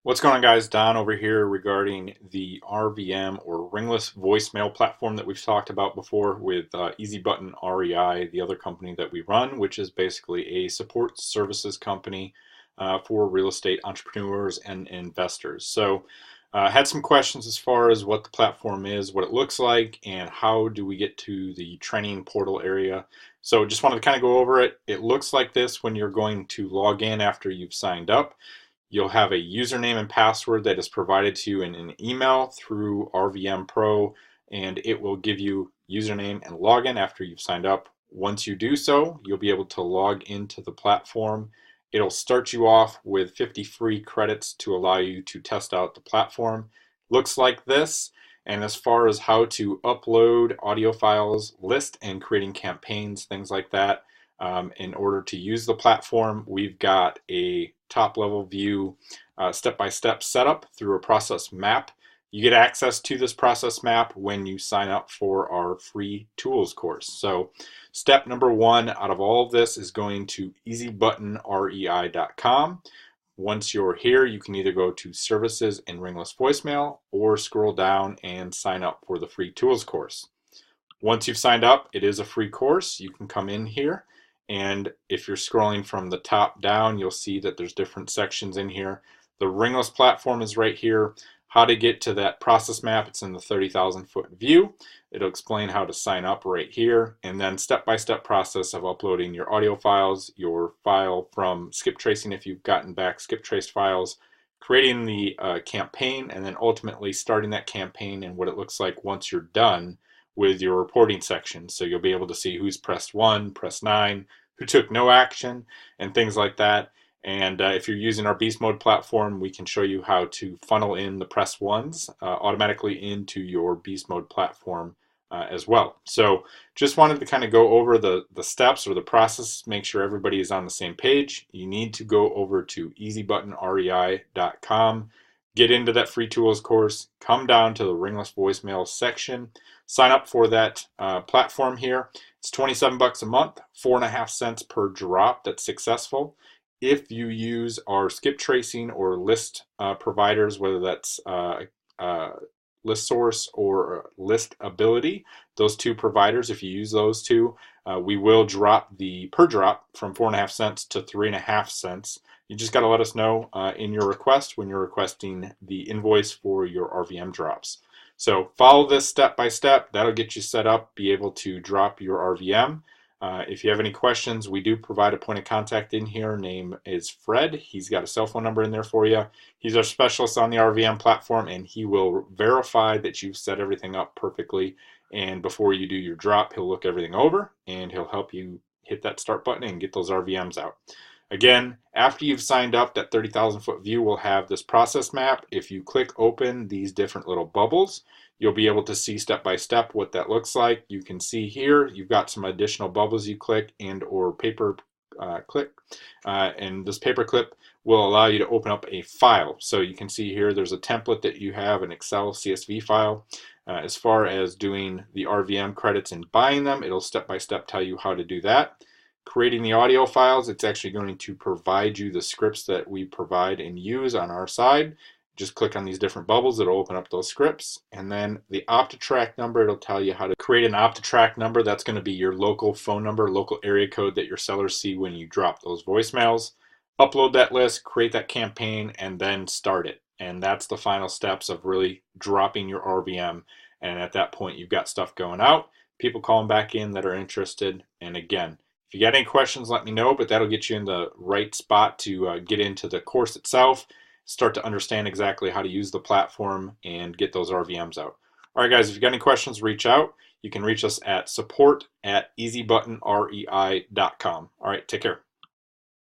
What's going on, guys? Don over here regarding the RVM or ringless voicemail platform that we've talked about before with Easy Button REI, the other company that we run, which is basically a support services company for real estate entrepreneurs and investors. So had some questions as far as what the platform is, what it looks like, and how do we get to the training portal area. So just wanted to kind of go over it. It looks like this when you're going to log in after you've signed up. You'll have a username and password that is provided to you in an email through RVM Pro, and it will give you username and login after you've signed up. Once you do so, you'll be able to log into the platform. It'll start you off with 50 free credits to allow you to test out the platform. Looks like this. And as far as how to upload audio files, list and creating campaigns, things like that, in order to use the platform, we've got a top level view step-by-step setup through a process map. You get access to this process map when you sign up for our free tools course. So step number one out of all of this is going to easybuttonrei.com. Once you're here, you can either go to services and ringless voicemail or scroll down and sign up for the free tools course. Once you've signed up, it is a free course. You can come in here, and if you're scrolling from the top down, you'll see that there's different sections in here. The ringless platform is right here. How to get to that process map, it's in the 30,000 foot view. It'll explain how to sign up right here, and then step-by-step process of uploading your audio files, your file from skip tracing if you've gotten back skip traced files, creating the campaign, and then ultimately starting that campaign and what it looks like once you're done with your reporting section. So you'll be able to see who's pressed 1, pressed 9, who took no action, and things like that. And if you're using our Beast Mode platform, we can show you how to funnel in the press ones automatically into your Beast Mode platform as well. So just wanted to kind of go over the steps or the process, make sure everybody is on the same page. You need to go over to easybuttonrei.com, get into that free tools course, come down to the ringless voicemail section, sign up for that platform here. It's 27 bucks a month, 4.5 cents per drop that's successful. If you use our skip tracing or list providers, whether that's List Source or List Ability, those two providers, if you use those two, we will drop the per drop from 4.5 cents to 3.5 cents. You just got to let us know in your request when you're requesting the invoice for your RVM drops. So follow this step by step. That'll get you set up, be able to drop your RVM. If you have any questions, we do provide a point of contact in here. Name is Fred. He's got a cell phone number in there for you. He's our specialist on the RVM platform, and he will verify that you've set everything up perfectly. And before you do your drop, he'll look everything over, and he'll help you hit that start button and get those RVMs out. Again, after you've signed up, that 30,000 foot view will have this process map. If you click open these different little bubbles, you'll be able to see step by step what that looks like. You can see here, you've got some additional bubbles you click and or paper click. And this paper clip will allow you to open up a file. So you can see here, there's a template that you have, an Excel CSV file. As far as doing the RVM credits and buying them, it'll step by step tell you how to do that. Creating the audio files, it's actually going to provide you the scripts that we provide and use on our side. Just click on these different bubbles, it'll open up those scripts. And then the OptiTrack number, it'll tell you how to create an OptiTrack number. That's going to be your local phone number, local area code that your sellers see when you drop those voicemails. Upload that list, create that campaign, and then start it. And that's the final steps of really dropping your RVM. And at that point, you've got stuff going out, people calling back in that are interested. And again, if you got any questions, let me know, but that'll get you in the right spot to get into the course itself, start to understand exactly how to use the platform and get those RVMs out. All right, guys, if you got any questions, reach out. You can reach us at support@easybuttonrei.com. All right, take care.